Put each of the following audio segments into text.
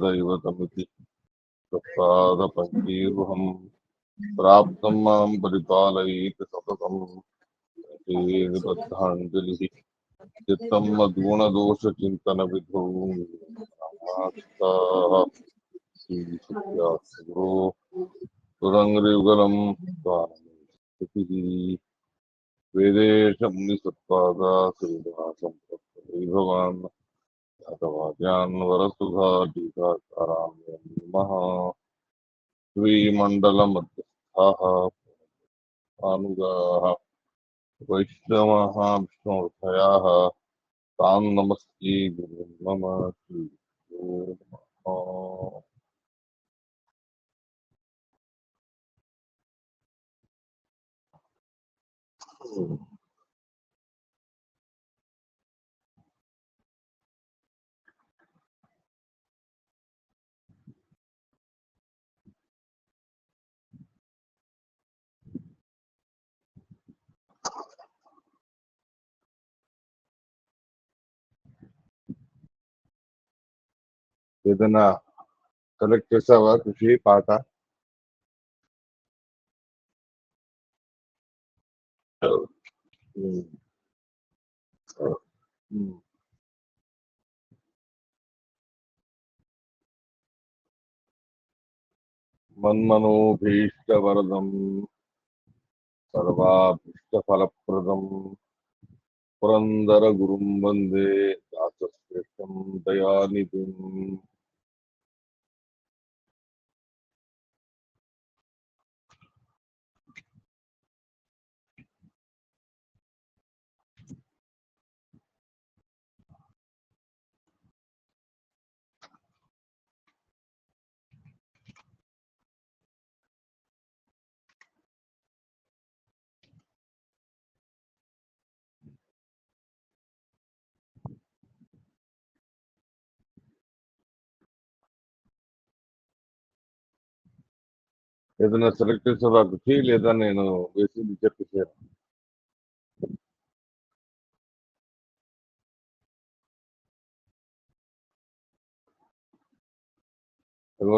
दैवतमिति तत्पादपङ्केरुहं प्राप्तं मां परिपालयेत् सततं श्रीबद्धाञ्जलिः चित्तं मद्गुणदोषचिन्तनविधौ नमास्ताः श्रीसत्यासुरो सुरङ्गयुगलं स्वामिः वेदेशं निसत्पादा श्रीनिवासं भगवान् जातवाद्यान् वरसुधा टीकाकारां नमः श्रीमण्डलमध्यस्थाः अनुगाः वैष्णवाः विष्णुर्थयाः तान् नमस्ते गुरुन् मम श्रीगुरो नमः। ఏదైనా కలెక్ట్ చేసావా కృషి పాట? మన్మనోభీష్టవరదం సర్వాభీష్టఫలప్రదం పురందర గురుం వందే దాసశ్రేష్టం దయానిధిం. ఏదైనా సెలెక్ట్ చేసావా కృషి, లేదా నేను వేసింది చెప్పేసాను?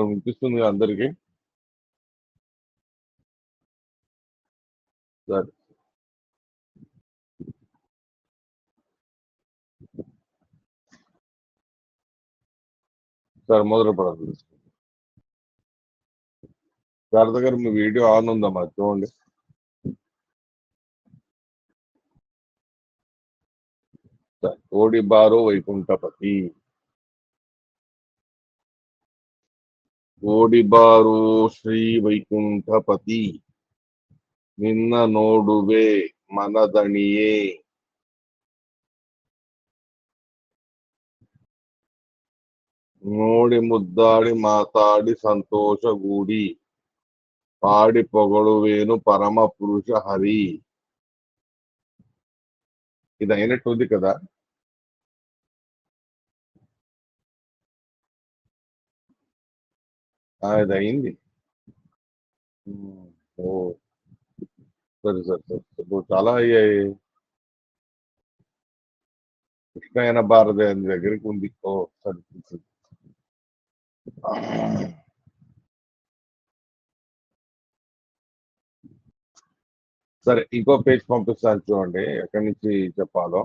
వినిపిస్తుంది అందరికి? సరే, సార్ మొదలు పడదు. శారద గారు, మీ వీడియో ఆన్ ఉందమ్మా, చూడండి. ఓడి బారో వైకుంఠపతి, ఓడి బారో శ్రీ వైకుంఠపతి, నిన్న నోడువే మనదಣಿಯೇ, ನೋಡಿ ಮುದ್ದಾಡಿ ಮಾತಾಡಿ ಸಂತೋಷಗೂಡಿ, పాడి పొగడువేను పరమ పురుష హరి. ఇది అయినట్టుంది కదా? ఇది అయింది. ఓ సరే సరే సరే, ఇప్పుడు చాలా అయ్యాయి. కృష్ణాయన భారతి అని దగ్గరికి ఉంది. ఓ సరే. సరే, ఇంకో పేజ్ పంపిస్తాను చూడండి, ఎక్కడి నుంచి చెప్పాలో.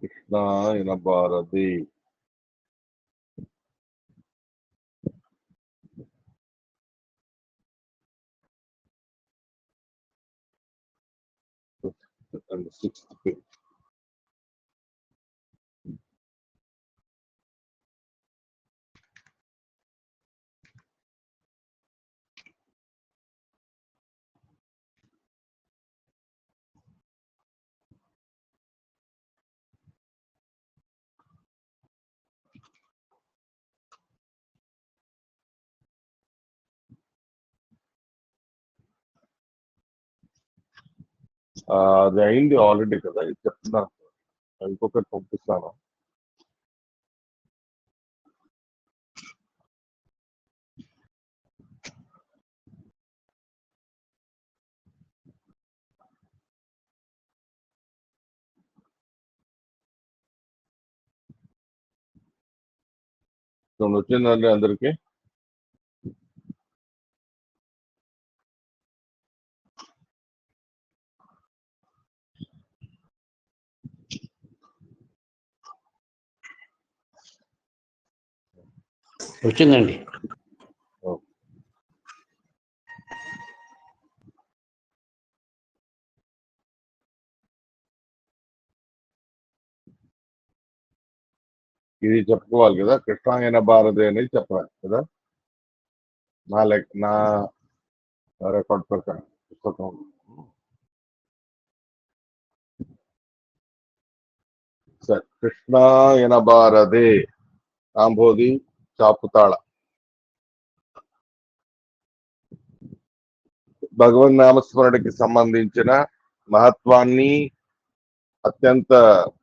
కృష్ణాయన Bharati. and the 6th page. అది అయింది ఆల్రెడీ కదా, ఇది చెప్తున్నాను. ఇంకొకటి పంపిస్తాను. వచ్చిందండి అందరికి. వచ్చిందండి. ఇది చెప్పుకోవాలి కదా, కృష్ణాయన భారతి అనేది చెప్పాలి కదా నా రికార్డ్ ప్రకారం పుస్తకం. సరే, కృష్ణాయన భారతి కాంబోది చాపుతాళ. భగవన్ నామస్మరణకి సంబంధించిన మహత్వాన్ని, అత్యంత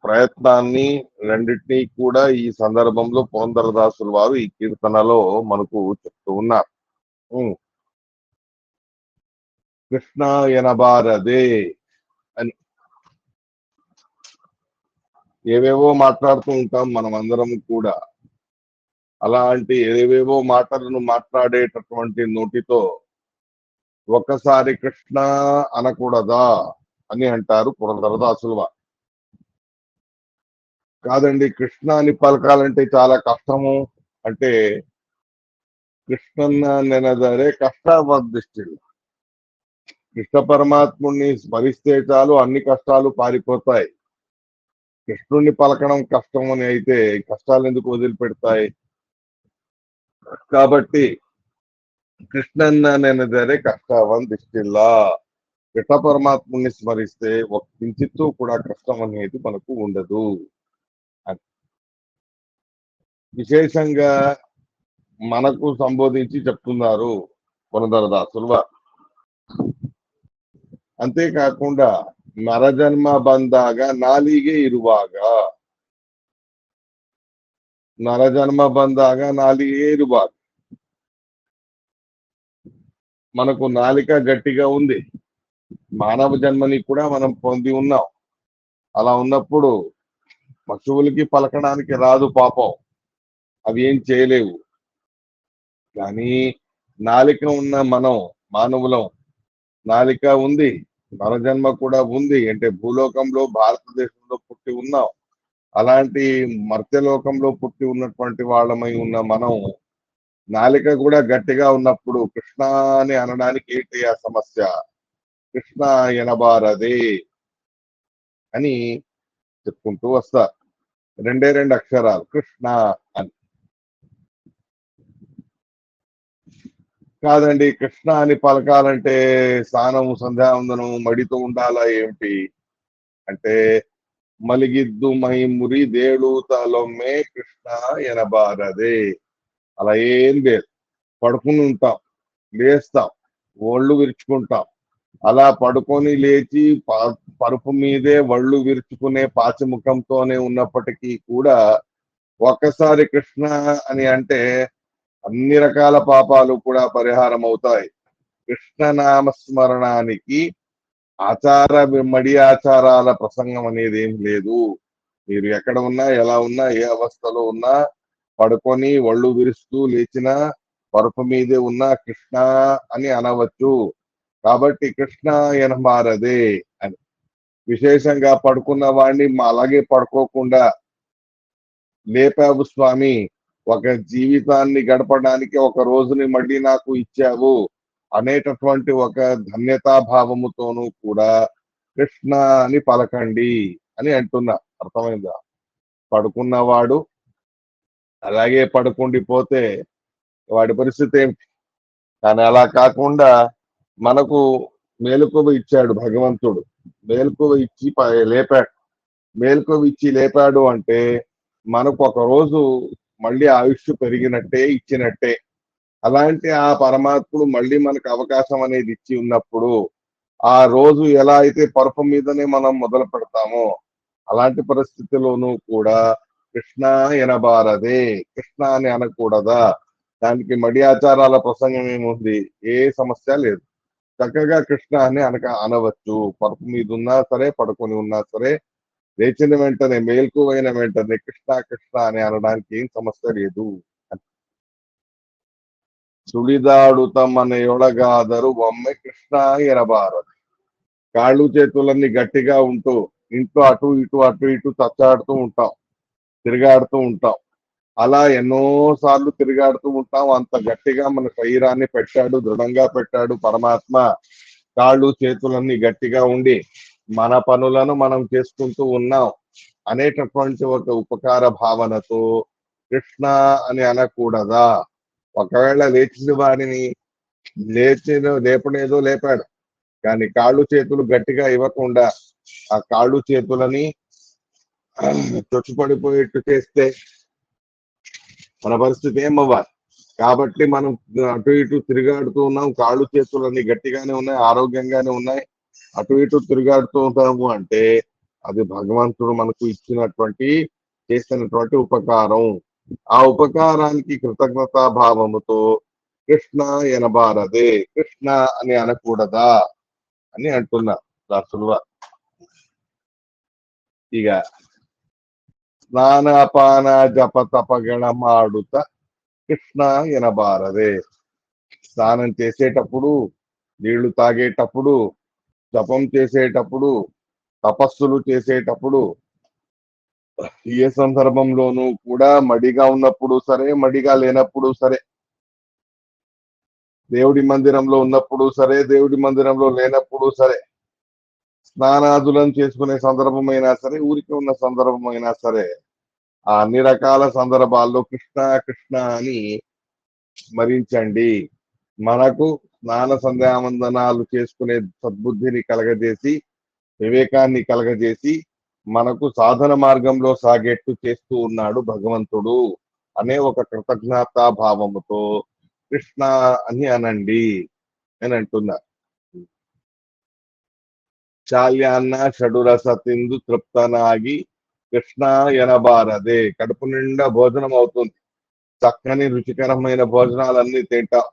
ప్రయత్నాన్ని రెండింటినీ కూడా ఈ సందర్భంలో పురంధరదాసుల వారు ఈ కీర్తనలో మనకు చెప్తూ ఉన్నారు. కృష్ణ ఎనబారదే అని ఏవేవో మాట్లాడుతూ ఉంటాం మనం అందరం కూడా. అలాంటి ఏవేవో మాటలను మాట్లాడేటటువంటి నోటితో ఒక్కసారి కృష్ణ అనకూడదా అని అంటారు పురంధరదాసుల వారు. కాదండి, కృష్ణ అని పలకాలంటే చాలా కష్టము అంటే, కృష్ణన్న నెనదరే కష్టావదృష్టిలు. కృష్ణ పరమాత్ముడిని స్మరిస్తే చాలు అన్ని కష్టాలు పారిపోతాయి. కృష్ణుణ్ణి పలకడం కష్టం అని అయితే కష్టాలు ఎందుకు వదిలిపెడతాయి? కాబట్టి కృష్ణన్న నెనదరే కష్టావదృష్టిలా, కృష్ణ పరమాత్ముడిని స్మరిస్తే ఒక కించిత్తు కూడా కష్టం అనేది మనకు ఉండదు. విశేషంగా మనకు సంబోధించి చెప్తున్నారు పురంధరదాసులు వారు. అంతేకాకుండా నరజన్మ ಬಂದಾಗ ನಾಲಿಗೆ ಇರುವಾಗ, నరజన్మ ಬಂದಾಗ నాలిగే ఇరువాగ, మనకు నాలిక గట్టిగా ఉంది, మానవ జన్మని కూడా మనం పొంది ఉన్నాం. అలా ఉన్నప్పుడు పశువులకి పలకడానికి రాదు పాపం, అవి ఏం చేయలేవు. కానీ నాలిక ఉన్న మనం మానవులం, నాలిక ఉంది, నరజన్మ కూడా ఉంది. అంటే భూలోకంలో భారతదేశంలో పుట్టి ఉన్నాం. అలాంటి మర్త్యలోకంలో పుట్టి ఉన్నటువంటి వాళ్ళమై ఉన్న మనం నాలిక కూడా గట్టిగా ఉన్నప్పుడు కృష్ణ అని అనడానికి ఏంటి ఆ సమస్య? కృష్ణ ఎనబారదే అని చెప్పుకుంటూ వస్తారు. రెండే రెండు అక్షరాలు కృష్ణ అని. కాదండి, కృష్ణ అని పలకాలంటే స్నానం, సంధ్యావందనం, మడితో ఉండాలా ఏమిటి అంటే, మలిగిద్దు మైమురి దేళూతలొమ్మే కృష్ణ ఎనబారదే. అలా ఏం లేదు. పడుకుని ఉంటాం, లేస్తాం, ఒళ్ళు విరుచుకుంటాం. అలా పడుకొని లేచి పరుపు మీదే ఒళ్ళు విరుచుకునే పాచిముఖంతోనే ఉన్నప్పటికీ కూడా ఒక్కసారి కృష్ణ అని అంటే అన్ని రకాల పాపాలు కూడా పరిహారం అవుతాయి. కృష్ణనామస్మరణానికి మడి ఆచారాల ప్రసంగం అనేది ఏం లేదు. మీరు ఎక్కడ ఉన్నా, ఎలా ఉన్నా, ఏ అవస్థలో ఉన్నా, పడుకొని ఒళ్ళు విరుస్తూ లేచిన పరుపు మీదే ఉన్న కృష్ణ అని అనవచ్చు. కాబట్టి కృష్ణ ఎనబారదే అని. విశేషంగా పడుకున్న వాడిని అలాగే పడుకోకుండా లేపావు స్వామి, ఒక జీవితాన్ని గడపడానికి ఒక రోజుని మళ్ళీ నాకు ఇచ్చావు అనేటటువంటి ఒక ధన్యతాభావముతోనూ కూడా కృష్ణ అని పలకండి అని అంటున్నా. అర్థమైందా? పడుకున్నవాడు అలాగే పడుకుండిపోతే వాడి పరిస్థితి ఏమిటి? కానీ అలా కాకుండా మనకు మేలుకువ ఇచ్చాడు భగవంతుడు. మేలుకువ ఇచ్చి లేపాడు. మేలుకువ ఇచ్చి లేపాడు అంటే మనకు ఒక రోజు మళ్ళీ ఆయుష్ పెరిగినట్టే, ఇచ్చినట్టే. అలాంటి ఆ పరమాత్ముడు మళ్ళీ మనకు అవకాశం అనేది ఇచ్చి ఉన్నప్పుడు ఆ రోజు ఎలా అయితే పరుపు మీదనే మనం మొదలు పెడతామో అలాంటి పరిస్థితిలోనూ కూడా కృష్ణ ఎనబారదే, కృష్ణ అని అనకూడదా? దానికి మడి ఆచారాల ప్రసంగం ఏముంది? ఏ సమస్య లేదు. చక్కగా కృష్ణ అని అనవచ్చు. పరుపు మీద ఉన్నా సరే, పడుకొని ఉన్నా సరే, లేచిన వెంటనే, మేల్కువైన వెంటనే కృష్ణ కృష్ణ అని అనడానికి ఏం సమస్య లేదు. సుడిదాడుతమనయొడగాదరు బొమ్మె కృష్ణ ఎనబారదు. కాళ్ళు చేతులన్నీ గట్టిగా ఉంటూ ఇంట్లో అటు ఇటు తచ్చాడుతూ ఉంటాం, తిరిగాడుతూ ఉంటాం. అలా ఎన్నో సార్లు తిరిగాడుతూ ఉంటాం. అంత గట్టిగా మన శరీరాన్ని పెట్టాడు, దృఢంగా పెట్టాడు పరమాత్మ. కాళ్ళు చేతులన్నీ గట్టిగా ఉండి మన పనులను మనం చేసుకుంటూ ఉన్నాం అనేటటువంటి ఒక ఉపకార భావనతో కృష్ణ అని అనకూడదా? ఒకవేళ లేచిన వారిని లేపనేదో లేపాడు, కానీ కాళ్ళు చేతులు గట్టిగా ఇవ్వకుండా ఆ కాళ్ళు చేతులని చొచ్చుపడిపోయేట్టు చేస్తే మన పరిస్థితి ఏమవ్వాలి? కాబట్టి మనం అటు ఇటు తిరిగాడుతూ ఉన్నాం, కాళ్ళు చేతులన్నీ గట్టిగానే ఉన్నాయి, ఆరోగ్యంగానే ఉన్నాయి, అటు ఇటు తిరిగాడుతూ ఉంటాము అంటే అది భగవంతుడు మనకు ఇచ్చినటువంటి చేసినటువంటి ఉపకారం. ఆ ఉపకారానికి కృతజ్ఞతా భావముతో కృష్ణ ఎనబారదే, కృష్ణ అని అనకూడదా అని అంటున్నా దాసులు. ಈಗ ಸ್ನಾನಪಾನ ಜಪ ತಪಗಳ ಮಾಡುತ್ತ కృష్ణ ఎనబారదే. స్నానం చేసేటప్పుడు, నీళ్లు తాగేటప్పుడు, జపం చేసేటప్పుడు, తపస్సులు చేసేటప్పుడు, ఏ సందర్భంలోనూ కూడా మడిగా ఉన్నప్పుడు సరే, మడిగా లేనప్పుడు సరే, దేవుడి మందిరంలో ఉన్నప్పుడు సరే, దేవుడి మందిరంలో లేనప్పుడు సరే, స్నానాదులను చేసుకునే సందర్భమైనా సరే, ఊరికి ఉన్న సందర్భమైనా సరే, ఆ అన్ని రకాల సందర్భాల్లో కృష్ణ కృష్ణ అని స్మరించండి. మనకు స్నాన సంధ్యావందనాలు చేసుకునే సద్బుద్ధిని కలగజేసి, వివేకాన్ని కలగజేసి, మనకు సాధన మార్గంలో సాగేట్టు చేస్తూ ఉన్నాడు భగవంతుడు అనే ఒక కృతజ్ఞతా భావముతో కృష్ణ అని అనండి అని అంటున్నారు. చాల్యాన్న షడురస తిందు తృప్తనాగి కృష్ణ ఎనబారదే. కడుపు నిండా భోజనం అవుతుంది, చక్కని రుచికరమైన భోజనాలన్నీ తింటాం.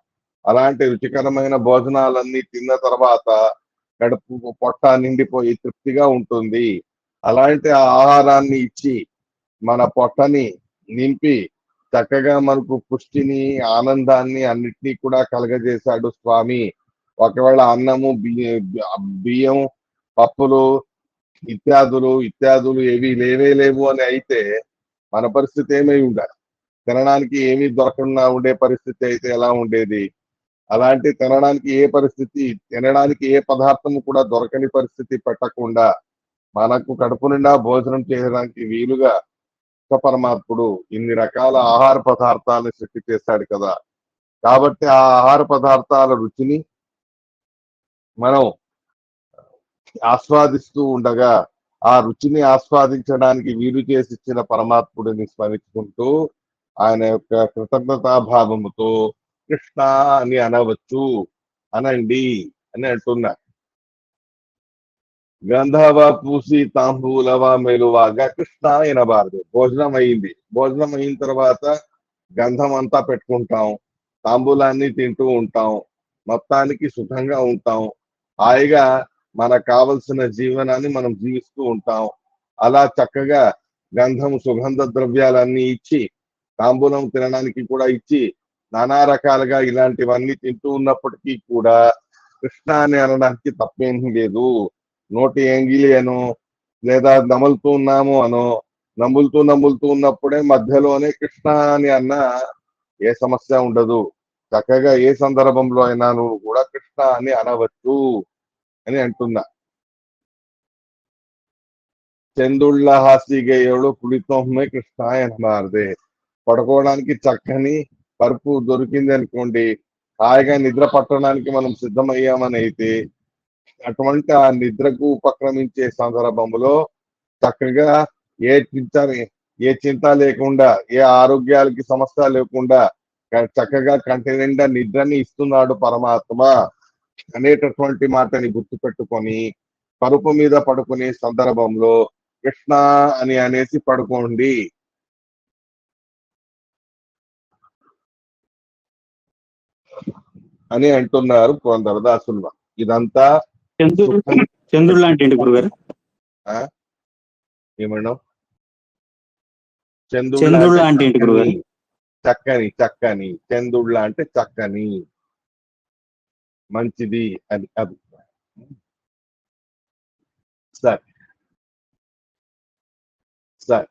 అలాంటి రుచికరమైన భోజనాలన్నీ తిన్న తర్వాత కడుపు పొట్ట నిండిపోయి తృప్తిగా ఉంటుంది. అలాంటి ఆహారాన్ని ఇచ్చి మన పొట్టని నింపి చక్కగా మనకు పుష్టిని, ఆనందాన్ని అన్నిటినీ కూడా కలగజేశాడు స్వామి. ఒకవేళ అన్నము, బియ్యం, పప్పులు ఇత్యాదులు ఏవి లేవు అని అయితే మన పరిస్థితి ఏమై ఉండాలి? తినడానికి ఏమీ దొరకకుండా ఉండే పరిస్థితి అయితే ఎలా ఉండేది? అలాంటి తినడానికి ఏ పదార్థము కూడా దొరకని పరిస్థితి పెట్టకుండా మనకు కడుపు నిండా భోజనం చేయడానికి వీలుగా పరమాత్ముడు ఇన్ని రకాల ఆహార పదార్థాలను సృష్టి చేశాడు కదా. కాబట్టి ఆ ఆహార పదార్థాల రుచిని మనం ఆస్వాదిస్తూ ఉండగా ఆ రుచిని ఆస్వాదించడానికి వీలు చేసి ఇచ్చిన పరమాత్ముడిని స్మరించుకుంటూ ఆయన యొక్క కృతజ్ఞతా భావముతో కృష్ణ అని అనవచ్చు, అనండి అని అంటున్నా. గంధవ పూసి తాంబూలవ మెలువాగా కృష్ణ ఎనబారదు. భోజనం అయింది, భోజనం అయిన తర్వాత గంధం అంతా పెట్టుకుంటాం, తాంబూలాన్ని తింటూ ఉంటాం, మొత్తానికి సుఖంగా ఉంటాం, హాయిగా మనకు కావలసిన జీవనాన్ని మనం జీవిస్తూ ఉంటాం. అలా చక్కగా గంధం, సుగంధ ద్రవ్యాలన్నీ ఇచ్చి, తాంబూలం తినడానికి కూడా ఇచ్చి, నానా రకాలుగా ఇలాంటివన్నీ తింటూ ఉన్నప్పటికీ కూడా కృష్ణ అని అనడానికి తప్పేమీ లేదు. నోటి ఎంగిలి అనో లేదా నములుతూ ఉన్నాము అనో, నములుతూ ఉన్నప్పుడే మధ్యలోనే కృష్ణ అని అన్నా ఏ సమస్య ఉండదు. చక్కగా ఏ సందర్భంలో అయినా నువ్వు కూడా కృష్ణ అని అనవచ్చు అని అంటున్నా. చందుళ్ళ హాసిగేయుడు కుడితోమ్మే కృష్ణ ఎనబారదే. పడుకోవడానికి చక్కని పరుపు దొరికింది అనుకోండి, హాయిగా నిద్ర పట్టడానికి మనం సిద్ధమయ్యామని అయితే అటువంటి ఆ నిద్రకు ఉపక్రమించే సందర్భంలో చక్కగా ఏ చింత లేకుండా, ఏ ఆరోగ్యాలకి సమస్య లేకుండా చక్కగా కంటి నిండా నిద్రని ఇస్తున్నాడు పరమాత్మ అనేటటువంటి మాటని గుర్తుపెట్టుకొని పరుపు మీద పడుకునే సందర్భంలో కృష్ణ అని అనేసి పడుకోండి అని అంటున్నారు కొందరు దాసులు. ఇదంతా చంద్రుడు లాంటి గురుగారు. ఏమన్నా చంద్రుడు లాంటి గురుగారు. చక్కని చక్కని, చందుళ్ళ అంటే చక్కని, మంచిది అని అభిప్రాయం. సరే సరే,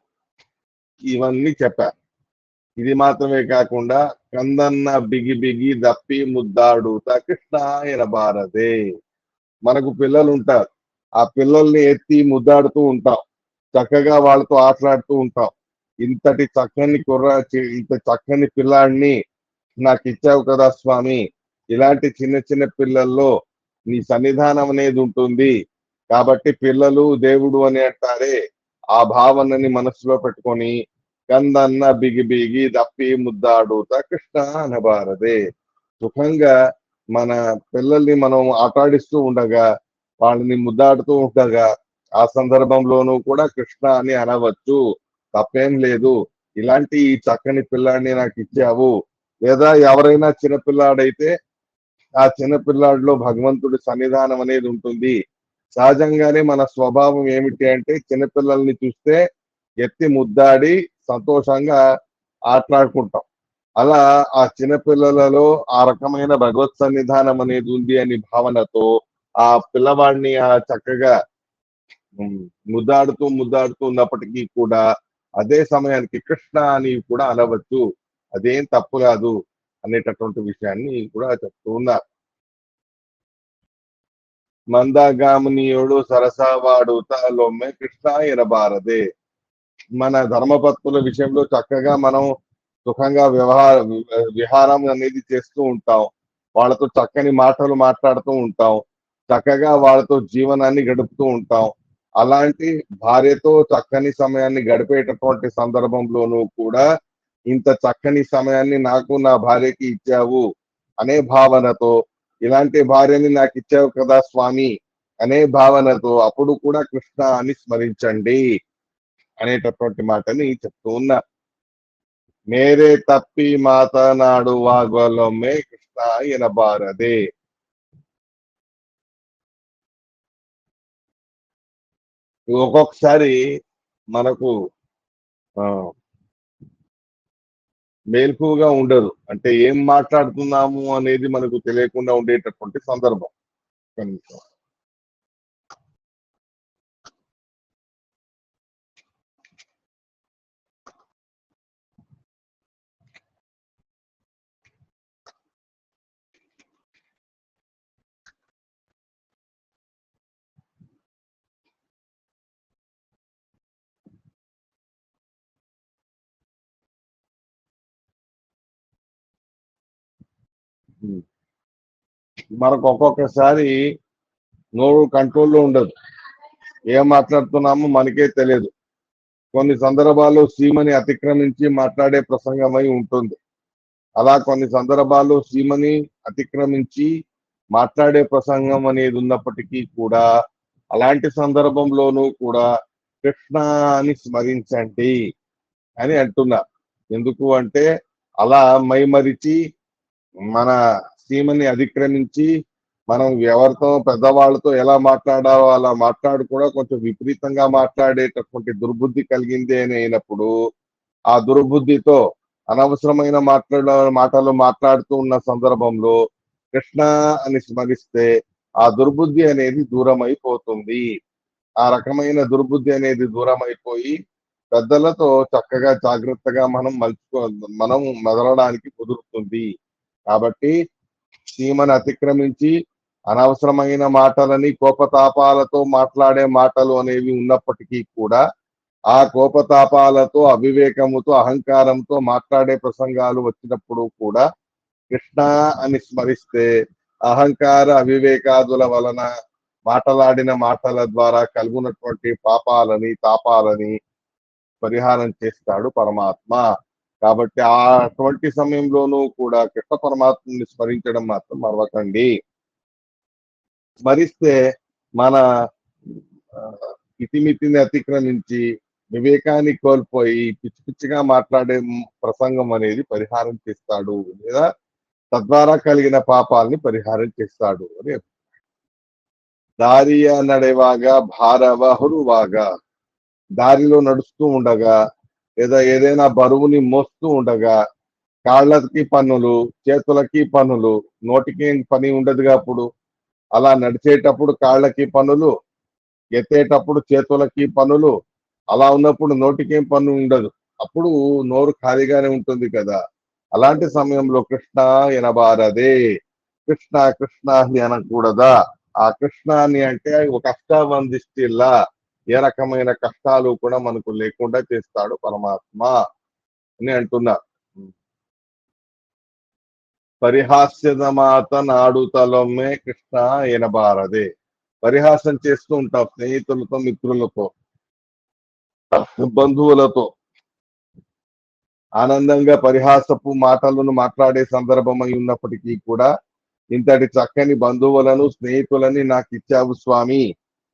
ఇవన్నీ చెప్పారు. ఇది మాత్రమే కాకుండా కందన్న బిగి బిగి దప్పి ముద్దాడుత కృష్ణాయన భారతే. మనకు పిల్లలు ఉంటారు, ఆ పిల్లల్ని ఎత్తి ముద్దాడుతూ ఉంటాం, చక్కగా వాళ్ళతో ఆటలాడుతూ ఉంటాం. ఇంతటి చక్కని ఇంత చక్కని పిల్లాడిని నాకు ఇచ్చావు కదా స్వామి, ఇలాంటి చిన్న చిన్న పిల్లల్లో నీ సన్నిధానం అనేది ఉంటుంది. కాబట్టి పిల్లలు దేవుడు అని అంటారే, ఆ భావనని మనసులో పెట్టుకొని కందన్న బిగి బిగి దప్పి ముద్దాడుత కృష్ణ అనబారదే. సుఖంగా మన పిల్లల్ని మనం ఆటాడిస్తూ ఉండగా, వాళ్ళని ముద్దాడుతూ ఉండగా, ఆ సందర్భంలోనూ కూడా కృష్ణ అని అనవచ్చు, తప్పేం లేదు. ఇలాంటి ఈ చక్కని పిల్లాడిని నాకు ఇచ్చావు. లేదా ఎవరైనా చిన్నపిల్లాడైతే ఆ చిన్నపిల్లాడిలో భగవంతుడి సన్నిధానం అనేది ఉంటుంది. సహజంగానే మన స్వభావం ఏమిటి అంటే చిన్నపిల్లల్ని చూస్తే ఎత్తి ముద్దాడి సంతోషంగా ఆటలాడుకుంటాం. అలా ఆ చిన్నపిల్లలలో ఆ రకమైన భగవత్ సన్నిధానం అనేది ఉంది అని భావనతో ఆ పిల్లవాడిని ఆ చక్కగా ఉమ్, ముద్దాడుతూ ముద్దాడుతూ ఉన్నప్పటికీ కూడా అదే సమయానికి కృష్ణ అని కూడా అనవచ్చు, అదేం తప్పు కాదు అనేటటువంటి విషయాన్ని కూడా చెప్తూ ఉన్నారు. మందగామినీయుడు సరసవాడు లొమ్మె కృష్ణ ఎనబారదే. మన ధర్మపత్నుల విషయంలో చక్కగా మనం సుఖంగా విహారం అనేది చేస్తూ ఉంటాం, వాళ్ళతో చక్కని మాటలు మాట్లాడుతూ ఉంటాం, చక్కగా వాళ్ళతో జీవనాన్ని గడుపుతూ ఉంటాం. అలాంటి భార్యతో చక్కని సమయాన్ని గడిపేటటువంటి సందర్భంలోనూ కూడా ఇంత చక్కని సమయాన్ని నాకు నా భార్యకి ఇచ్చావు అనే భావనతో, ఇలాంటి భార్యని నాకు ఇచ్చావు కదా స్వామి అనే భావనతో అప్పుడు కూడా కృష్ణ అని స్మరించండి అనేటటువంటి మాటని చెప్తూ ఉన్నా. మేరే తప్పి మాతనాడు వాగ్వలొమ్మే కృష్ణ ఎనబారదే. ఒక్కొక్కసారి మనకు ఆ మేల్కువగా ఉండదు, అంటే ఏం మాట్లాడుతున్నాము అనేది మనకు తెలియకుండా ఉండేటటువంటి సందర్భం. కనీసం మనకు ఒక్కొక్కసారి నోరు కంట్రోల్లో ఉండదు, ఏం మాట్లాడుతున్నామో మనకే తెలియదు. కొన్ని సందర్భాల్లో సీమని అతిక్రమించి మాట్లాడే ప్రసంగమై ఉంటుంది. అలా కొన్ని సందర్భాల్లో సీమని అతిక్రమించి మాట్లాడే ప్రసంగం అనేది ఉన్నప్పటికీ కూడా అలాంటి సందర్భంలోనూ కూడా కృష్ణ అని స్మరించండి అని అంటున్నా. ఎందుకు అంటే అలా మైమరిచి మన సీమని అతిక్రమించి మనం ఎవరితో పెద్దవాళ్ళతో ఎలా మాట్లాడాలో అలా మాట్లాడు కూడా కొంచెం విపరీతంగా మాట్లాడేటటువంటి దుర్బుద్ధి కలిగింది అని అయినప్పుడు, ఆ దుర్బుద్ధితో అనవసరమైన మాటలు మాట్లాడుతూ ఉన్న సందర్భంలో కృష్ణ అని స్మరిస్తే ఆ దుర్బుద్ధి అనేది దూరం అయిపోతుంది. ఆ రకమైన దుర్బుద్ధి అనేది దూరం అయిపోయి పెద్దలతో చక్కగా జాగ్రత్తగా మనం మెదలడానికి కుదురుతుంది. కాబట్టి సీమను అతిక్రమించి అనవసరమైన మాటలని కోపతాపాలతో మాట్లాడే మాటలు అనేవి ఉన్నప్పటికీ కూడా ఆ కోపతాపాలతో అవివేకముతో అహంకారంతో మాట్లాడే ప్రసంగాలు వచ్చినప్పుడు కూడా కృష్ణ అని స్మరిస్తే అహంకార అవివేకాదుల వలన మాటలాడిన మాటల ద్వారా కలుగునటువంటి పాపాలని తాపాలని పరిహారం చేస్తాడు పరమాత్మ. కాబట్టి అటువంటి సమయంలోనూ కూడా కృష్ణ పరమాత్మని స్మరించడం మాత్రం మరవకండి. స్మరిస్తే మన ఇతిమితిని అతిక్రమించి వివేకాన్ని కోల్పోయి పిచ్చి పిచ్చిగా మాట్లాడే ప్రసంగం అనేది పరిహారం చేస్తాడు, లేదా తద్వారా కలిగిన పాపాలని పరిహారం చేస్తాడు అని. దారియ నడేవాగా భారవ హురువాగా, దారిలో నడుస్తూ ఉండగా లేదా ఏదైనా బరువుని మోస్తూ ఉండగా కాళ్ళకి పన్నులు, చేతులకి పన్నులు, నోటికి పని ఉండదుగా అప్పుడు. అలా నడిచేటప్పుడు కాళ్ళకి పన్నులు, ఎత్తేటప్పుడు చేతులకి పన్నులు, అలా ఉన్నప్పుడు నోటికేం పన్ను ఉండదు. అప్పుడు నోరు ఖాళీగానే ఉంటుంది కదా. అలాంటి సమయంలో కృష్ణ ఎనబారదే. కృష్ణ కృష్ణ అని అనకూడదా? ఆ కృష్ణ అని అంటే ఒక అష్టావందిష్టిల్లా ఏ రకమైన కష్టాలు కూడా మనకు లేకుండా చేస్తాడు పరమాత్మ అని అంటున్నారు. పరిహాస్యద మాత నాడుతలొమ్మే కృష్ణ ఎనబారదే. పరిహాసం చేస్తూ ఉంటాం స్నేహితులతో, మిత్రులతో, బంధువులతో. ఆనందంగా పరిహాసపు మాటలను మాట్లాడే సందర్భమై ఉన్నప్పటికీ కూడా ఇంతటి చక్కని బంధువులను, స్నేహితులని నాకు ఇచ్చావు స్వామి,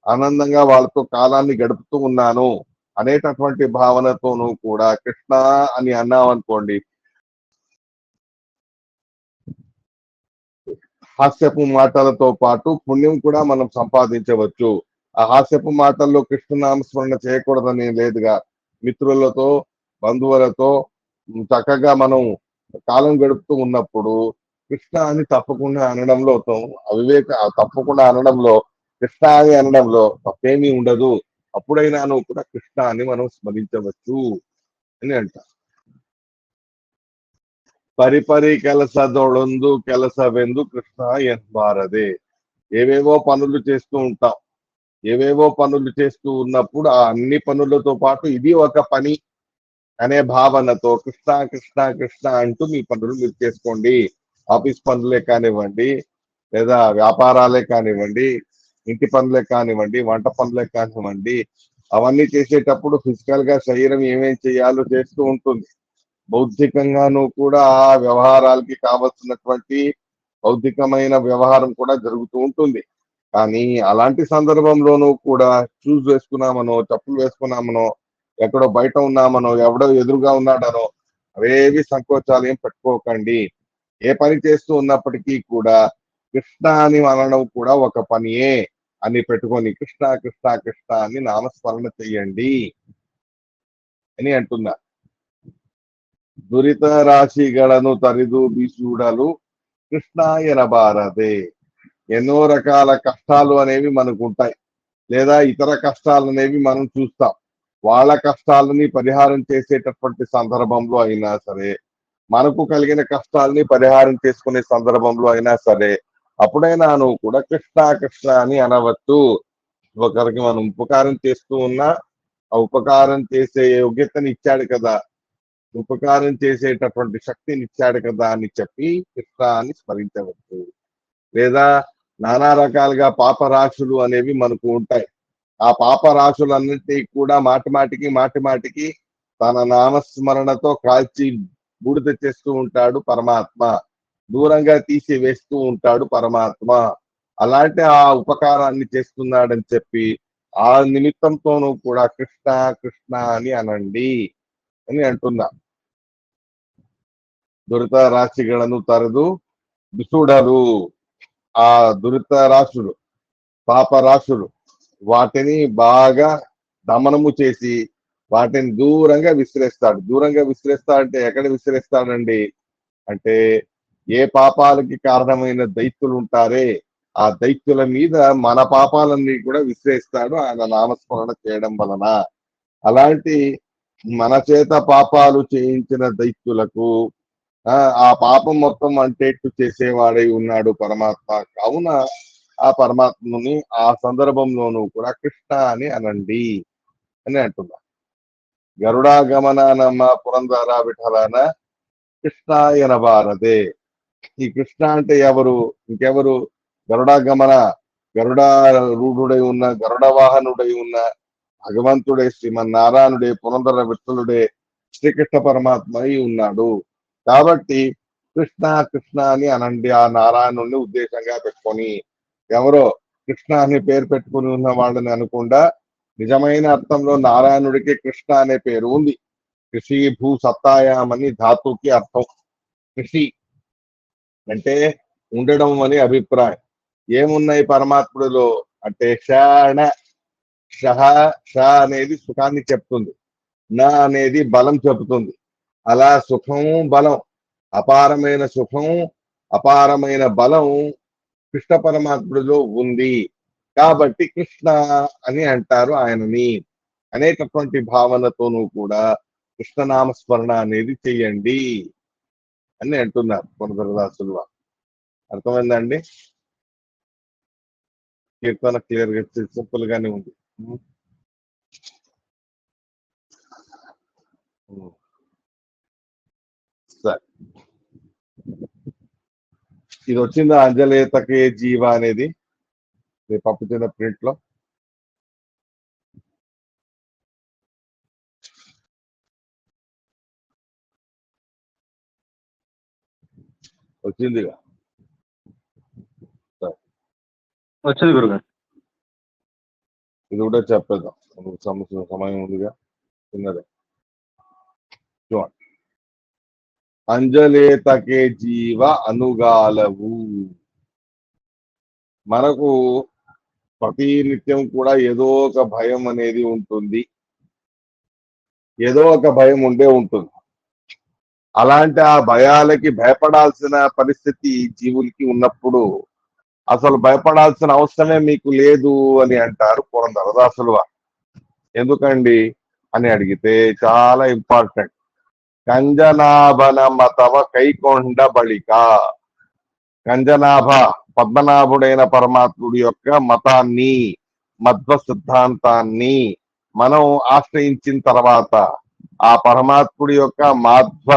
ఆనందంగా వాళ్ళతో కాలాన్ని గడుపుతూ ఉన్నాను అనేటటువంటి భావనతోనూ కూడా కృష్ణ అని అన్నామనుకోండి, హాస్యపు మాటలతో పాటు పుణ్యం కూడా మనం సంపాదించవచ్చు. ఆ హాస్యపు మాటల్లో కృష్ణనామస్మరణ చేయకూడదని లేదుగా. మిత్రులతో, బంధువులతో చక్కగా మనం కాలం గడుపుతూ ఉన్నప్పుడు కృష్ణ అని తప్పకుండా అనడంలో తప్పకుండా అనడంలో, కృష్ణ అని అనడంలో తప్పేమీ ఉండదు. అప్పుడైనా నువ్వు కూడా కృష్ణ అని మనం స్మరించవచ్చు అని అంటారు. పరిపరి ಕೆಲಸದೊಳೊಂದು ಕೆಲಸವೆಂದು కృష్ణ ఎన్బారదే. ఏవేవో పనులు చేస్తూ ఉంటాం. ఏవేవో పనులు చేస్తూ ఉన్నప్పుడు ఆ అన్ని పనులతో పాటు ఇది ఒక పని అనే భావనతో కృష్ణ కృష్ణ కృష్ణ అంటూ మీ పనులు మీరు చేసుకోండి. ఆఫీస్ పనులే కానివ్వండి, లేదా వ్యాపారాలే కానివ్వండి, ఇంటి పనులే కానివ్వండి, వంట పనులే కానివ్వండి, అవన్నీ చేసేటప్పుడు ఫిజికల్ గా శరీరం ఏమేం చేయాలో చేస్తూ ఉంటుంది. బౌద్ధికంగాను కూడా ఆ వ్యవహారాలకి కావలసినటువంటి బౌద్ధికమైన వ్యవహారం కూడా జరుగుతూ ఉంటుంది. కానీ అలాంటి సందర్భంలోనూ కూడా షూస్ వేసుకున్నామనో, చెప్పులు వేసుకున్నామనో, ఎక్కడో బయట ఉన్నామనో, ఎవడో ఎదురుగా ఉన్నాడనో అవేవి సంకోచాలు ఏం పెట్టుకోకండి. ఏ పని చేస్తూ ఉన్నప్పటికీ కూడా కృష్ణ అని అనడం కూడా ఒక పనియే అని పెట్టుకొని కృష్ణ కృష్ణ కృష్ణ అని నామస్మరణ చెయ్యండి అని అంటున్నా. దురిత రాశిಗಳನ್ನು తరిదూబి కృష్ణ ఎనబారదే. ఎన్నో రకాల కష్టాలు అనేవి మనకు ఉంటాయి, లేదా ఇతర కష్టాలు అనేవి మనం చూస్తాం. వాళ్ళ కష్టాలని పరిహారం చేసేటటువంటి సందర్భంలో అయినా సరే, మనకు కలిగిన కష్టాలని పరిహారం చేసుకునే సందర్భంలో అయినా సరే, అప్పుడైనా నువ్వు కూడా కృష్ణ కృష్ణ అని అనవచ్చు. ఒకరికి మనం ఉపకారం చేస్తూ ఉన్నా ఆ ఉపకారం చేసే యోగ్యతని ఇచ్చాడు కదా, ఉపకారం చేసేటటువంటి శక్తిని ఇచ్చాడు కదా అని చెప్పి కృష్ణ అని స్మరించవచ్చు. లేదా నానా రకాలుగా పాపరాశులు అనేవి మనకు ఉంటాయి. ఆ పాపరాశులన్నింటినీ కూడా మాటి మాటికి తన నామస్మరణతో కాల్చి బూడిద చేస్తూ ఉంటాడు పరమాత్మ, దూరంగా తీసి వేస్తూ ఉంటాడు పరమాత్మ. అలాంటి ఆ ఉపకారాన్ని చేస్తున్నాడని చెప్పి ఆ నిమిత్తంతోనూ కూడా కృష్ణ కృష్ణ అని అనండి అని అంటున్నా. దురిత రాశిಗಳನ್ನು తరదు బిసుడరు. ఆ దురిత రాశులు, పాప రాశులు, వాటిని బాగా దమనము చేసి వాటిని దూరంగా విసిరేస్తాడు. దూరంగా విసిరేస్తా అంటే ఎక్కడ విసిరేస్తాడండి అంటే, ఏ పాపాలకి కారణమైన దైత్యులు ఉంటారే ఆ దైత్యుల మీద మన పాపాలన్నీ కూడా విసిరేస్తాడు ఆయన నామస్మరణ చేయడం వలన. అలాంటి మన చేత పాపాలు చేయించిన దైత్యులకు ఆ పాపం మొత్తం అంటేట్టు చేసేవాడై ఉన్నాడు పరమాత్మ. కావున ఆ పరమాత్మని ఆ సందర్భంలోనూ కూడా కృష్ణ అని అనండి అని అంటున్నా. గరుడాగమనానమ్మ పురంధర విఠలన కృష్ణ ఎనబారదే. ఈ కృష్ణ అంటే ఎవరు? ఇంకెవరు? గరుడాగమన, గరుడారూఢుడై ఉన్న, గరుడ వాహనుడై ఉన్న భగవంతుడే, శ్రీమన్నారాయణుడే, పురంధర విఠలుడే, శ్రీకృష్ణ పరమాత్మ అయి ఉన్నాడు. కాబట్టి కృష్ణ కృష్ణ అని అనండి ఆ నారాయణుడిని ఉద్దేశంగా పెట్టుకొని. ఎవరో కృష్ణ అని పేరు పెట్టుకుని ఉన్న వాళ్ళని అనకుండా, నిజమైన అర్థంలో నారాయణుడికి కృష్ణ అనే పేరు ఉంది. కృషి భూ సత్తాయామని ధాతుకి అర్థం. కృషి అంటే ఉండడం అని అభిప్రాయం. ఏమున్నాయి పరమాత్ముడిలో అంటే క్షణ, షహ, ష అనేది సుఖాన్ని చెప్తుంది, నా అనేది బలం చెబుతుంది. అలా సుఖము బలం అపారమైన సుఖం, అపారమైన బలం కృష్ణ పరమాత్ముడిలో ఉంది. కాబట్టి కృష్ణ అని అంటారు ఆయనని అనేటటువంటి భావనతోనూ కూడా కృష్ణనామస్మరణ అనేది చెయ్యండి అని అంటున్నారు పురంధరదాసులు వారు. అర్థమైందండి? కీర్తన క్లియర్ గా సింపుల్ గానే ఉంది. సరే, ఇది వచ్చిందా అంజలేతకే జీవ అనేది రేపు పంపించిన ప్రింట్ లో? వచ్చిందిగా. వచ్చింది గురుగారు. ఇది కూడా చెప్పేద్దాం, సమయం ఉందిగా. చిన్నదే చూడండి. అంజలేతకే జీవ అనుగాలవు. మనకు ప్రతి నిత్యం కూడా ఏదో ఒక భయం అనేది ఉంటుంది, ఏదో ఒక భయం ఉండే ఉంటుంది. అలాంటి ఆ భయాలకి భయపడాల్సిన పరిస్థితి జీవులకి ఉన్నప్పుడు అసలు భయపడాల్సిన అవసరమే మీకు లేదు అని అంటారు పురంధరదాసులు వారు. ఎందుకండి అని అడిగితే చాలా ఇంపార్టెంట్. కంజనాభన మతవ కైకొండ బళిక. కంజనాభ పద్మనాభుడైన పరమాత్ముడి యొక్క మతాన్ని, మధ్వ సిద్ధాంతాన్ని మనం ఆశ్రయించిన తర్వాత, ఆ పరమాత్ముడి యొక్క మాధ్వ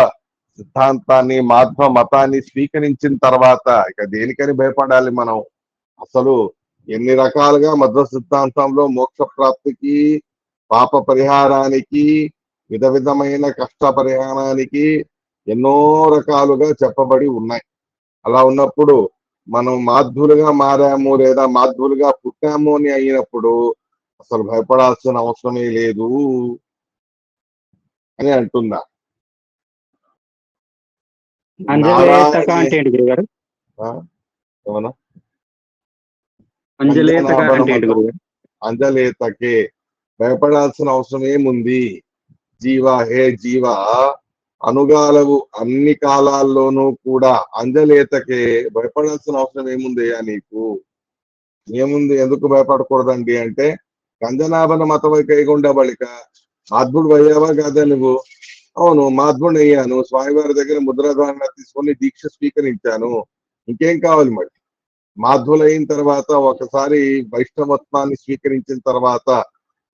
సిద్ధాంతాన్ని, మాధ్వ మతాన్ని స్వీకరించిన తర్వాత ఇక దేనికని భయపడాలి మనం? అసలు ఎన్ని రకాలుగా మధ్వ సిద్ధాంతంలో మోక్ష ప్రాప్తికి, పాప పరిహారానికి, విధమైన కష్ట పరిహారానికి ఎన్నో రకాలుగా చెప్పబడి ఉన్నాయి. అలా ఉన్నప్పుడు మనం మాధ్యులుగా మారాము లేదా మాధ్యులుగా పుట్టాము అని అయినప్పుడు అసలు భయపడాల్సిన అవసరమే లేదు అని అంటున్నా. అంజలేతక అంటే ఏంటి గురుగారు? ఏమన్నా అంజలేతక అంటే ఏంటి గురుగారు? అంజలేతకే భయపడాల్సిన అవసరం ఏముంది? జీవ, హే జీవ, అనుగాలవు అన్ని కాలాల్లోనూ కూడా అంజలేతకే భయపడాల్సిన అవసరం ఏముందయ్యా నీకు? ఏముంది, ఎందుకు భయపడకూడదండి అంటే, కంజనాభన మతమై కైగొండ బళిక. మాధ్వుడు అయ్యావా కాదా నువ్వు? అవును, మాధ్వుడు అయ్యాను. స్వామివారి దగ్గర ముద్రాధారణ తీసుకొని దీక్ష స్వీకరించాను. ఇంకేం కావాలి మరి? మాధ్వులైన తర్వాత ఒకసారి వైష్ణవత్వాన్ని స్వీకరించిన తర్వాత,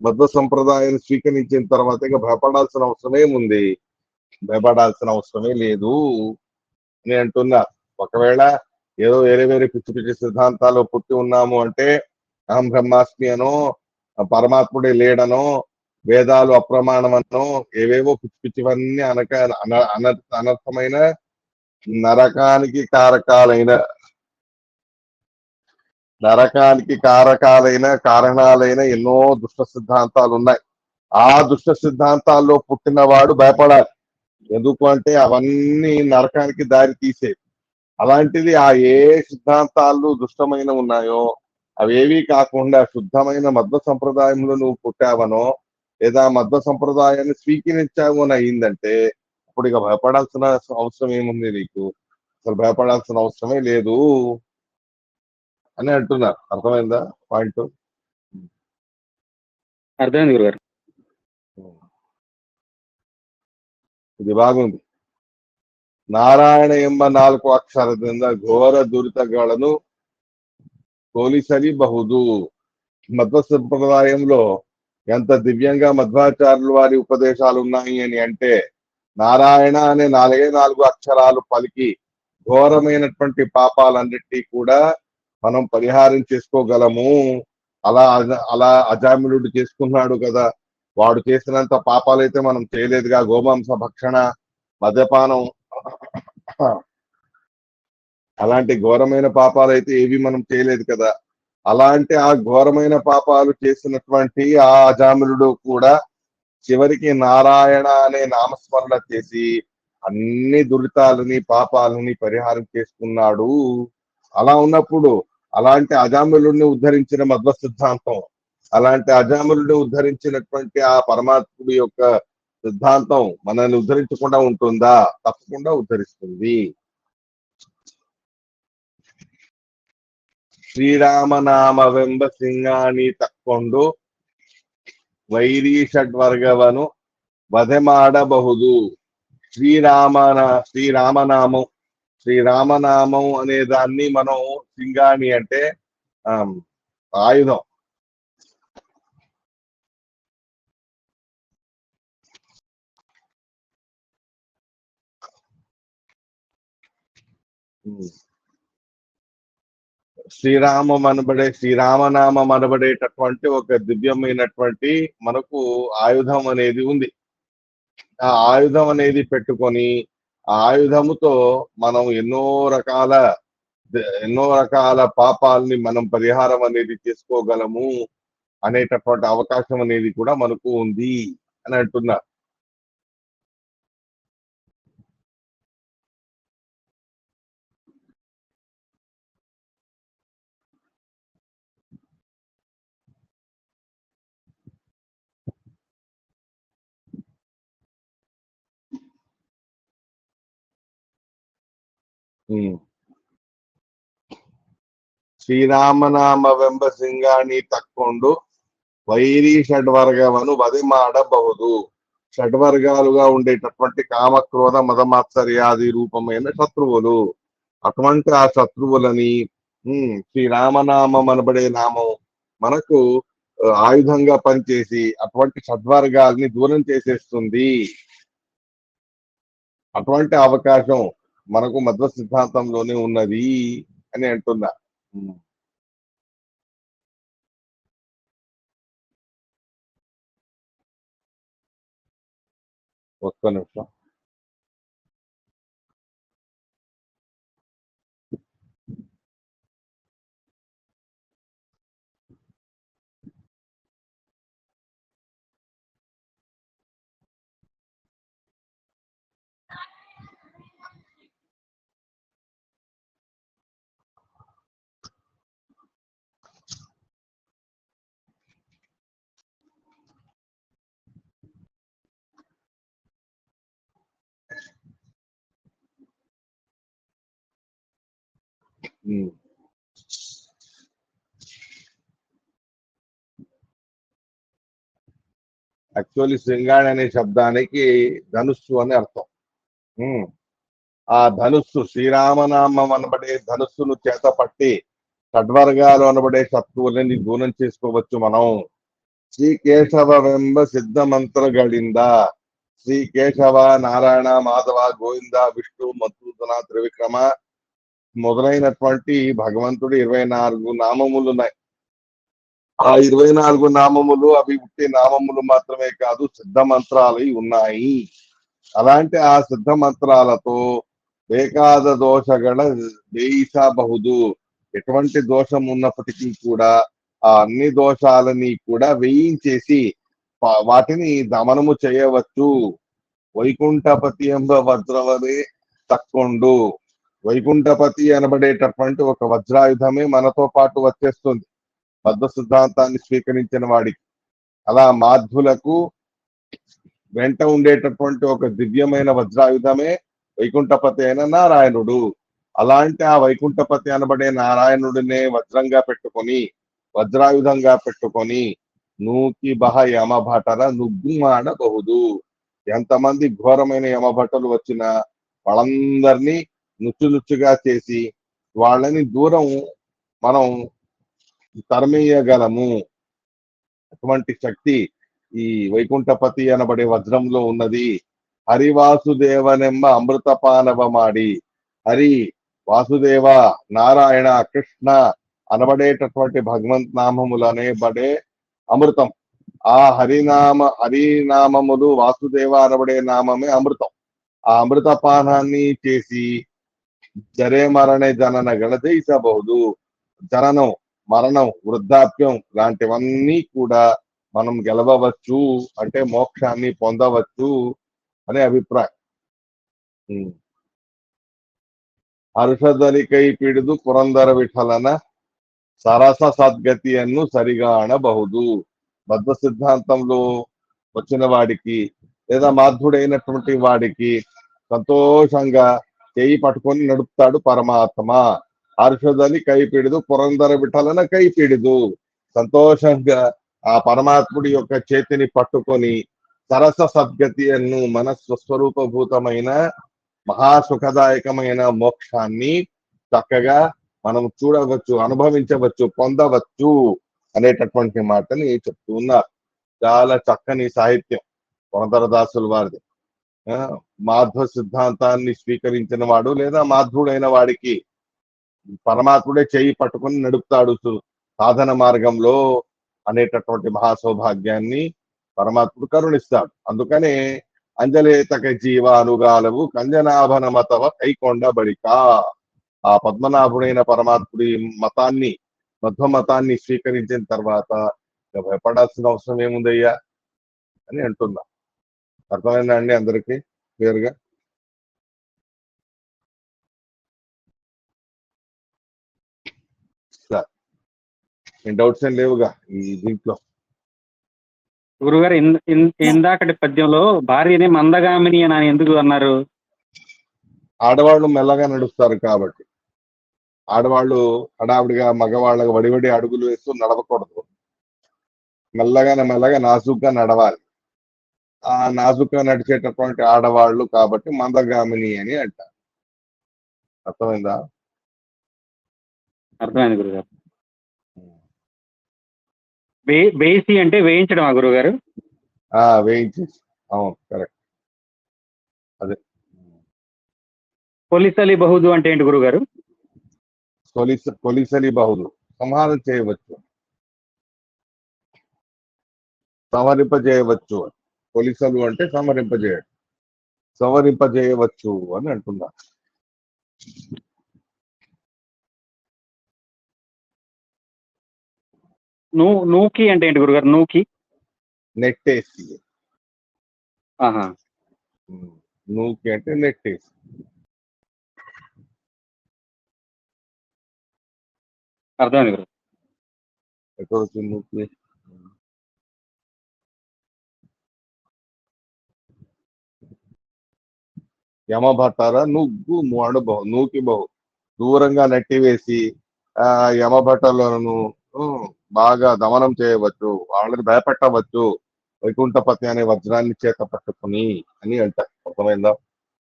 మధ్వ సంప్రదాయాన్ని స్వీకరించిన తర్వాత ఇక భయపడాల్సిన అవసరమే ఉంది? భయపడాల్సిన అవసరమే లేదు అని అంటున్నా. ఒకవేళ ఏదో వేరే వేరే పిచ్చి పిచ్చి సిద్ధాంతాలు పుట్టి ఉన్నాము అంటే, అహం బ్రహ్మాస్మి అనో, పరమాత్ముడే లేడనో, వేదాలు అప్రమాణమనో, ఏవేవో పిచ్చి పిచ్చివన్నీ అనర్థమైన నరకానికి కారకాలైన కారణాలైన ఎన్నో దుష్ట సిద్ధాంతాలు ఉన్నాయి. ఆ దుష్ట సిద్ధాంతాల్లో పుట్టినవాడు భయపడాలి. ఎందుకు అంటే అవన్నీ నరకానికి దారి తీసేవి. అలాంటిది ఆ ఏ సిద్ధాంతాలు దుష్టమైన ఉన్నాయో అవేవి కాకుండా శుద్ధమైన మధ్వ సంప్రదాయంలో నువ్వు పుట్టావనో లేదా మధ్వ సంప్రదాయాన్ని స్వీకరించావు అని అయిందంటే అప్పుడు ఇక భయపడాల్సిన అవసరం ఏముంది నీకు? అసలు భయపడాల్సిన అవసరమే లేదు అని అంటున్నారు. అర్థమైందా పాయింట్? అర్థమైంది గురుగారు. ఇది బాగుంది. ನಾರಾಯಣ ಎಂಬ 4 ಅಕ್ಷರದಿಂದ ಘೋರ ದುರಿತಗಳನ್ನು తొలిసరిಬಹುದು. మధ్వ సంప్రదాయంలో ఎంత దివ్యంగా మధ్వాచార్యుల వారి ఉపదేశాలు ఉన్నాయి అని అంటే, నారాయణ అనే 4 అక్షరాలు పలికి ఘోరమైనటువంటి పాపాలన్నిటినీ కూడా మనం పరిహారం చేసుకోగలము. అలా అజామిలుడు చేసుకున్నాడు కదా. వాడు చేసినంత పాపాలైతే మనం చేయలేదుగా. గోమాంస భక్షణ, మద్యపానం, అలాంటి ఘోరమైన పాపాలు అయితే ఏవి మనం చేయలేదు కదా. అలాంటి ఆ ఘోరమైన పాపాలు చేసినటువంటి ఆ అజామిలుడు కూడా చివరికి నారాయణ అనే నామస్మరణ చేసి అన్ని దురితాలని పాపాలని పరిహారం చేసుకున్నాడు. అలా ఉన్నప్పుడు అలాంటి అజామిలుడిని ఉద్ధరించిన మధ్వ సిద్ధాంతం, అలాంటి అజామిలుడిని ఉద్ధరించినటువంటి ఆ పరమాత్ముడి యొక్క సిద్ధాంతం మనల్ని ఉద్ధరించకుండా ఉంటుందా? తప్పకుండా ఉద్ధరిస్తుంది. ಶ್ರೀರಾಮನಾಮವೆಂಬ ಸಿಂಗಾಣಿ ತಕ್ಕೊಂಡು ವೈರಿ ಷಡ್ವರ್ಗವನ್ನು ವಧೆ ಮಾಡಬಹುದು. శ్రీరామనామం శ్రీరామనామం అనే దాన్ని మనం సింగాణి అంటే ఆయుధం. శ్రీరామనామం అనబడేటటువంటి ఒక దివ్యమైనటువంటి మనకు ఆయుధం అనేది ఉంది. ఆ ఆయుధం అనేది పెట్టుకొని ఆ ఆయుధముతో మనం ఎన్నో రకాల పాపాలని మనం పరిహారం అనేది చేసుకోగలము అనేటటువంటి అవకాశం అనేది కూడా మనకు ఉంది అని అంటున్నారు. ಶ್ರೀರಾಮನಾಮವೆಂಬ ಸಿಂಗಾಣಿ ತಕ್ಕೊಂಡು వైరీ షడ్వర్గమును వధి ಮಾಡಬಹುದು. షడ్వర్గాలుగా ఉండేటటువంటి కామక్రోధ మదమాత్సర్యాది రూపమైన శత్రువులు, అటువంటి ఆ శత్రువులని శ్రీరామనామం అనబడే నామం మనకు ఆయుధంగా పనిచేసి అటువంటి షడ్వర్గాల్ని దూరం చేసేస్తుంది. అటువంటి అవకాశం మనకు మధ్వ సిద్ధాంతంలోనే ఉన్నది అని అంటున్నా. ఒక్క నిమిషం. యాక్చువల్లీ సింగాణి అనే శబ్దానికి ధనుస్సు అని అర్థం. ఆ ధనుస్సు శ్రీరామనామం అనబడే ధనుస్సును చేత పట్టి షడ్వర్గాలు అనబడే శత్రువులని దూరం చేసుకోవచ్చు మనం. శ్రీకేశవ వెంబ సిద్ధ మంత్రಗಳಿಂದ శ్రీకేశవ, నారాయణ, మాధవ, గోవింద, విష్ణు, మధుసూదన, త్రివిక్రమ మొదలైనటువంటి భగవంతుడు 24 నామములు ఉన్నాయి. ఆ 24 నామములు అవి ఉట్టి నామములు మాత్రమే కాదు, సిద్ధ మంత్రాలు ఉన్నాయి. అలాంటి ఆ సిద్ధ మంత్రాలతో ಬೇಕಾದ దోషಗಳ వేయించಬಹುದು. ఎటువంటి దోషం ఉన్నప్పటికీ కూడా ఆ అన్ని దోషాలని కూడా వేయించేసి వాటిని దమనము చేయవచ్చు. వైకుంఠపతి ఎంబ వజ్రవలే తక్కొండు. వైకుంఠపతి అనబడేటటువంటి ఒక వజ్రాయుధమే మనతో పాటు వచ్చేస్తుంది బద్ధ సిద్ధాంతాన్ని స్వీకరించిన వాడికి. అలా మాధ్యులకు వెంట ఉండేటటువంటి ఒక దివ్యమైన వజ్రాయుధమే వైకుంఠపతి అయిన నారాయణుడు. అలాంటి ఆ వైకుంఠపతి అనబడే నారాయణుడినే వజ్రాయుధంగా పెట్టుకొని నూకి బహ యమభటర నుగ్గు మాడబహుదు. ఎంతమంది ఘోరమైన యమభటలు వచ్చినా వాళ్ళందరినీ నుచ్చుగా చేసి వాళ్ళని దూరం మనం తరిమేయగలము. అటువంటి శక్తి ఈ వైకుంఠపతి అనబడే వజ్రంలో ఉన్నది. హరివాసుదేవనెంబ అమృతపానవ మాడి, హరి, వాసుదేవ, నారాయణ, కృష్ణ అనబడేటటువంటి భగవంత్ నామములు అనేబడే అమృతం. ఆ హరినామములు వాసుదేవ అనబడే నామమే అమృతం. ఆ అమృతపానాన్ని చేసి జరే మరణే జననಗಳ జయించಬಹುದು. జననం, మరణం, వృద్ధాప్యం లాంటివన్నీ కూడా మనం గెలవవచ్చు, అంటే మోక్షాన్ని పొందవచ్చు అనే అభిప్రాయం. ಹರ್ಷದಲಿಕೈ ಪಿಡಿದು ಪುರಂದರ ವಿಠಲನ సరస సద్గతిಯನ್ನು సరిగానಬಹುದು. బద్ధ సిద్ధాంతంలో వచ్చిన వాడికి లేదా మాధ్యుడైనటువంటి వాడికి సంతోషంగా చేయి పట్టుకొని నడుపుతాడు పరమాత్మ. హర్షదని కైపిడిదు పురందర విఠలన కైపిడిదు. సంతోషంగా ఆ పరమాత్ముడి యొక్క చేతిని పట్టుకొని సరస సద్గతి అను మన స్వస్వరూపభూతమైన మహాసుఖదాయకమైన మోక్షాన్ని చక్కగా మనం చూడవచ్చు, అనుభవించవచ్చు, పొందవచ్చు అనేటటువంటి మాటని చెప్తూ ఉన్నారు. చాలా చక్కని సాహిత్యం పురంధరదాసుల వారిది. ఆ, మాధ్వ సిద్ధాంతాన్ని స్వీకరించిన వాడు లేదా మాధ్వుడైన వాడికి పరమాత్ముడే చేయి పట్టుకొని నడుపుతాడు సాధన మార్గంలో అనేటటువంటి మహాసౌభాగ్యాన్ని పరమాత్ముడు కరుణిస్తాడు. అందుకనే అంజలేతక జీవానుగాలవు కంజనాభనమతవ కైకొండ బడిక. ఆ పద్మనాభుడైన పరమాత్ముడి మతాన్ని, మధ్వ మతాన్ని స్వీకరించిన తర్వాత ఇక భయపడాల్సిన అవసరం ఏముందయ్యా అని అంటున్నా. అర్థమైందా అండి అందరికీ క్లియర్ గా? సార్ ఏం డౌట్స్ ఏం లేవుగా ఈ దీంట్లో? గురుగారు ఇందాకటి పద్యంలో భార్యని మందగామిని అని ఆయన ఎందుకు అన్నారు? ఆడవాళ్ళు మెల్లగా నడుస్తారు కాబట్టి. ఆడవాళ్ళు హడావిడిగా మగవాళ్ళకి వడివడి అడుగులు వేస్తూ నడవకూడదు. మెల్లగా నాజుగ్గా నడవాలి. ఆ నాజుగ్గా నడిచేటటువంటి ఆడవాళ్ళు కాబట్టి మందగామిని అని అంటారు. అర్థమైందా? అర్థమైంది గురుగారు. వేసి అంటే వేయించడమా గురుగారు? వేయించేసి, అవును కరెక్ట్. అదే పొలిసలి బహుదు అంటే ఏంటి గురుగారు? కొలిసలి బహుదు సంహారం చేయవచ్చు, సంహరింపజేయవచ్చు. కొలిసలు అంటే సంహరింపజేయడం, సంహరింపజేయవచ్చు అని అంటున్నా. నూకి అంటే ఏంటి గురుగారు? నూకి నెట్టేసి. ఆహా, నూకి అంటే నెట్టేసి. అర్థమైంది గురు. ఎక్కడ వచ్చింది నూకి? యమభట్టార నుగ్గు అడుబహు నూకి బహు దూరంగా నెట్టివేసి యమభట్టలను బాగా దమనం చేయవచ్చు, వాళ్ళని భయపెట్టవచ్చు. వైకుంఠపతి అనే వజ్రాన్ని చేత పట్టుకుని అని అంటారు. అర్థమైందా?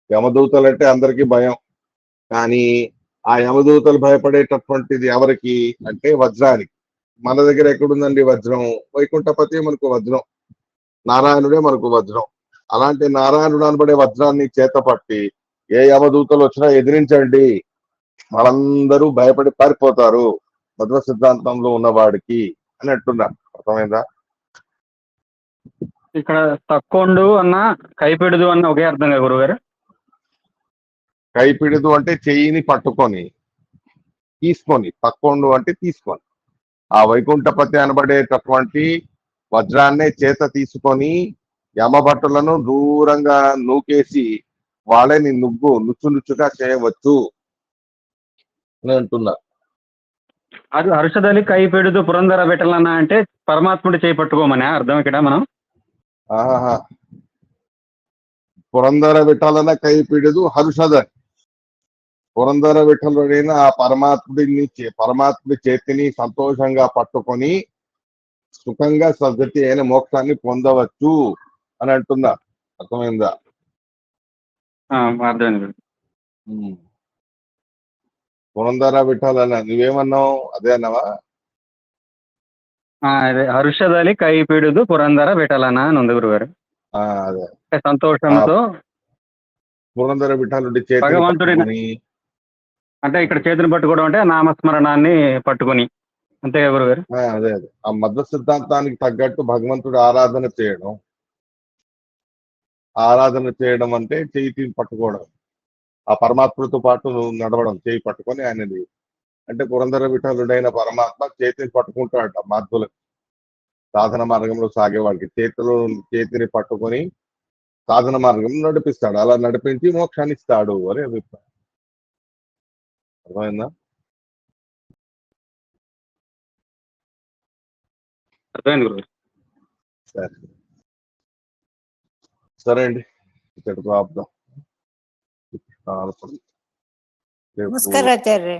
యమదూతలు అంటే అందరికీ భయం, కానీ ఆ యమదూతలు భయపడేటటువంటిది ఎవరికి అంటే వజ్రానికి. మన దగ్గర ఎక్కడుందండి వజ్రం? వైకుంఠపతి మనకు వజ్రం, నారాయణుడే మనకు వజ్రం. అలాంటి నారాయణుడు అనబడే వజ్రాన్ని చేత పట్టి ఏ యమదూతలు వచ్చినా ఎదిరించండి, వాళ్ళందరూ భయపడి పారిపోతారు మధ్వ సిద్ధాంతంలో ఉన్నవాడికి అని అంటున్నారు. అర్థమైందా? ఇక్కడ తక్కొండు అన్న కైపెడుదు అన్న ఒకే అర్థం కదా గురుగారు? కైపిడిదు అంటే చెయ్యిని పట్టుకొని తీసుకొని, తక్కొండు అంటే తీసుకొని, ఆ వైకుంఠపతి అనబడేటటువంటి వజ్రాన్నే చేత తీసుకొని యమభట్టులను దూరంగా నూకేసి వాళ్ళని నుచ్చుగా చేయవచ్చు అని అంటున్నా. అది హర్షదలి కైపెడుదు పురందర పెట్టాలన్నా అంటే పరమాత్ముడి చేయి పట్టుకోమని అర్థం ఇక్కడ మనం. ఆహా, పురందర విఠలన కైపిడిదు హర్షద. పురందర విఠలుడైన ఆ పరమాత్ముడి చేతిని సంతోషంగా పట్టుకొని సుఖంగా సద్గతి అయిన మోక్షాన్ని పొందవచ్చు అని అంటున్నా. అర్థమైందా? అర్థమైంది. పురందర విఠలన నువ్వేమన్నావు? అదే అన్నావా? అదే హర్షదలి కైపెడుదు పురందర పెట్టాలనా అని ఉంది గురుగారు. అదే సంతోషంతో పురందర విఠలుడి చేతిని భగవంతుడి పట్టుకొని, అంటే ఇక్కడ చేతిని పట్టుకోవడం అంటే నామస్మరణాన్ని పట్టుకొని, అంతే కదా గురుగారు? అదే ఆ మధ్వ సిద్ధాంతానికి తగ్గట్టు భగవంతుడు ఆరాధన చేయడం అంటే చేయి పట్టుకోవడం, ఆ పరమాత్మతో పాటు నడవడం, చేయి పట్టుకొని ఆయనది. అంటే పురందర విఠలుడైన పరమాత్మ చేతిని పట్టుకుంటాడట మార్పులకు, సాధన మార్గంలో సాగేవాడికి చేతిని పట్టుకొని సాధన మార్గం నడిపిస్తాడు. అలా నడిపించి మోక్షాన్ని ఇస్తాడు అని అభిప్రాయం. అర్థమైందా? అర్థమైంది గురుగారు. సరే. సరే అండి, ఇక్కడితో ఆపుదాం. రేపు నమస్కారం ఆచార్య.